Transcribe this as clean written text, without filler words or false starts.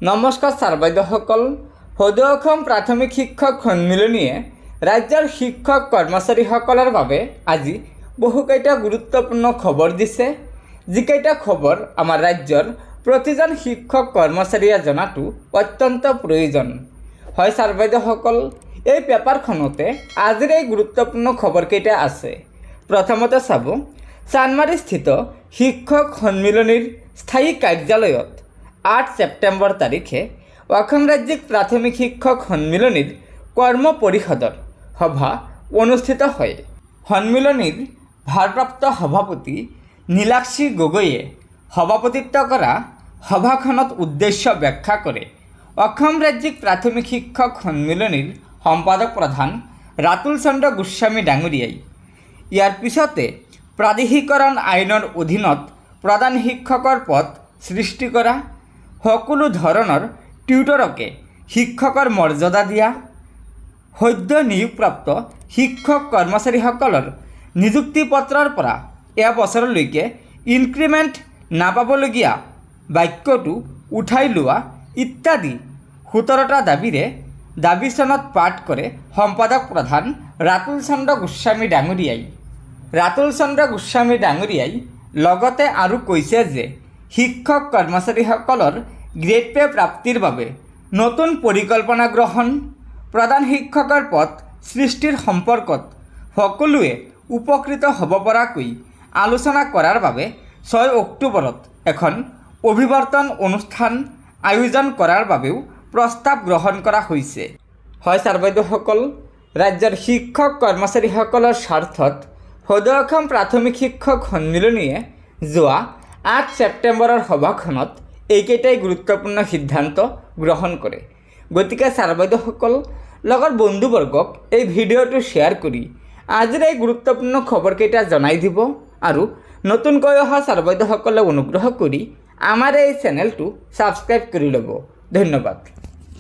নমস্কাৰ ছাৰ বাইদেউসকল। সদৌ অসম প্ৰাথমিক শিক্ষক সন্মিলনীয়ে ৰাজ্যৰ শিক্ষক কৰ্মচাৰীসকলৰ বাবে আজি বহুকেইটা গুৰুত্বপূৰ্ণ খবৰ দিছে, যিকেইটা খবৰ আমাৰ ৰাজ্যৰ প্ৰতিজন শিক্ষক কৰ্মচাৰীয়ে জনাটো অত্যন্ত প্ৰয়োজন। হয় ছাৰ বাইদেউসকল, এই পেপাৰখনতে আজিৰ এই গুৰুত্বপূৰ্ণ খবৰকেইটা আছে। প্ৰথমতে চাব, চানমাৰীস্থিত শিক্ষক সন্মিলনীৰ স্থায়ী কাৰ্যালয়ত 8 ছেপ্টেম্বৰ তাৰিখে অসম ৰাজ্যিক প্ৰাথমিক শিক্ষক সন্মিলনীৰ কৰ্ম পৰিষদৰ সভা অনুষ্ঠিত হয়। সন্মিলনীৰ ভাৰপ্ৰাপ্ত সভাপতি নীলাক্ষী গগৈয়ে সভাপতিত্ব কৰা সভাখনত উদ্দেশ্য ব্যাখ্যা কৰে অসম ৰাজ্যিক প্ৰাথমিক শিক্ষক সন্মিলনীৰ সম্পাদক প্ৰধান ৰাতুল চন্দ্ৰ গোস্বামী ডাঙৰীয়াই। ইয়াৰ পিছতে প্ৰাদেশিকৰণ আইনৰ অধীনত প্ৰধান শিক্ষকৰ পদ সৃষ্টি কৰা, সকলো ধৰণৰ টিউটৰকে শিক্ষকৰ মৰ্যাদা দিয়া, সদ্য নিয়োগপ্ৰাপ্ত শিক্ষক কৰ্মচাৰীসকলৰ নিযুক্তি পত্ৰৰ পৰা এবছৰলৈকে ইনক্ৰিমেণ্ট নাপাবলগীয়া বাক্যটো উঠাই লোৱা ইত্যাদি 17টা দাবীৰে দাবীচনত পাঠ কৰে সম্পাদক প্ৰধান ৰাতুল চন্দ্ৰ গোস্বামী ডাঙৰীয়াই। ৰাতুল চন্দ্ৰ গোস্বামী ডাঙৰীয়াই লগতে আৰু কৈছে যে শিক্ষক কৰ্মচাৰীসকলৰ গ্ৰেড পে প্ৰাপ্তিৰ বাবে নতুন পৰিকল্পনা গ্ৰহণ, প্ৰধান শিক্ষকৰ পদ সৃষ্টিৰ সম্পৰ্কত সকলোৱে উপকৃত হ'ব পৰাকৈ আলোচনা কৰাৰ বাবে 6 অক্টোবৰত এখন অভিৱৰ্তন অনুষ্ঠান আয়োজন কৰাৰ বাবেও প্ৰস্তাৱ গ্ৰহণ কৰা হৈছে। হয় ছাৰ বাইদেউসকল, ৰাজ্যৰ শিক্ষক কৰ্মচাৰীসকলৰ স্বাৰ্থত সদৌ অসম প্ৰাথমিক শিক্ষক সন্মিলনীয়ে যোৱা 8 ছেপ্টেম্বৰৰ সভাখনত এইকেইটাই গুৰুত্বপূৰ্ণ সিদ্ধান্ত গ্ৰহণ কৰে। গতিকে ছাৰ বাইদেউসকল, লগৰ বন্ধুবৰ্গক এই ভিডিঅ'টো শ্বেয়াৰ কৰি আজিৰ এই গুৰুত্বপূৰ্ণ খবৰকেইটা জনাই দিব আৰু নতুনকৈ অহা ছাৰ বাইদেউসকলে অনুগ্ৰহ কৰি আমাৰ এই চেনেলটো ছাবস্ক্ৰাইব কৰি ল'ব। ধন্যবাদ।